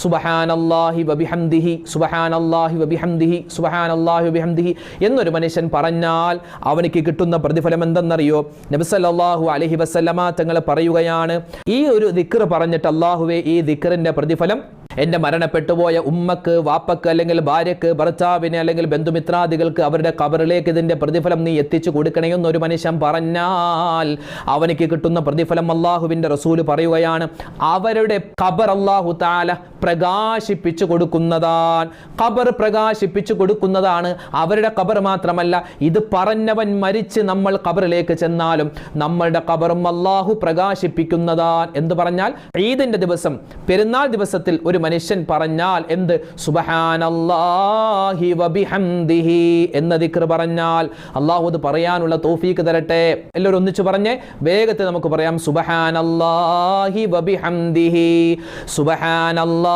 സുബ്ഹാനല്ലാഹി വബിഹംദിഹി സുബ്ഹാനല്ലാഹി വബിഹംദിഹി സുബ്ഹാനല്ലാഹി വബിഹംദിഹി എന്നൊരു മനുഷ്യൻ പറഞ്ഞാൽ അവനിക്ക് കിട്ടുന്ന പ്രതിഫലം എന്തെന്നറിയോ? നബി സല്ലല്ലാഹു അലൈഹി വസല്ലമ തങ്ങൾ പറയുകയാണ്, ഈ ഒരു ദിക്ർ പറഞ്ഞിട്ട് അല്ലാഹുവേ ഈ ദിക്റിന്റെ പ്രതിഫലം എൻ്റെ മരണപ്പെട്ടുപോയ ഉമ്മക്ക്, വാപ്പക്ക്, അല്ലെങ്കിൽ ഭാര്യക്ക്, ഭർത്താവിന്, അല്ലെങ്കിൽ ബന്ധുമിത്രാദികൾക്ക് അവരുടെ ഖബറിലേക്ക് ഇതിൻ്റെ പ്രതിഫലം നീ എത്തിച്ചു കൊടുക്കണേ എന്നൊരു മനുഷ്യൻ പറഞ്ഞാൽ അവനിക്ക് കിട്ടുന്ന പ്രതിഫലം അല്ലാഹുവിൻ്റെ റസൂല് പറയുകയാണ്, അവരുടെ ഖബർ അല്ലാഹു തആല പ്രകാശിപ്പിച്ചു കൊടുക്കുന്നതാണ്. ഖബർ പ്രകാശിപ്പിച്ചു കൊടുക്കുന്നതാണ്. അവരുടെ ഖബർ മാത്രമല്ല, ഇത് പറഞ്ഞവൻ മരിച്ച് നമ്മൾ ഖബറിലേക്ക് ചെന്നാലും നമ്മളുടെ ഖബറും അല്ലാഹു പ്രകാശിപ്പിക്കുന്നതാണ്. എന്ന് പറഞ്ഞാൽ ഈദിന്റെ ദിവസം, പെരുന്നാൾ ദിവസത്തിൽ ഒരു മനുഷ്യൻ പറഞ്ഞാൽ എന്ത്? സുബ്ഹാനല്ലാഹി വബിഹംദിഹി എന്ന ദിക്ർ പറഞ്ഞാൽ അല്ലാഹു അത് പറയാനുള്ള തൗഫീക്ക് തരട്ടെ. എല്ലാവരും ഒന്നിച്ചു പറഞ്ഞേ, വേഗത്തിൽ നമുക്ക് പറയാം. സുബ്ഹാനല്ലാഹി വബിഹംദിഹി സുബ്ഹാനല്ലാഹി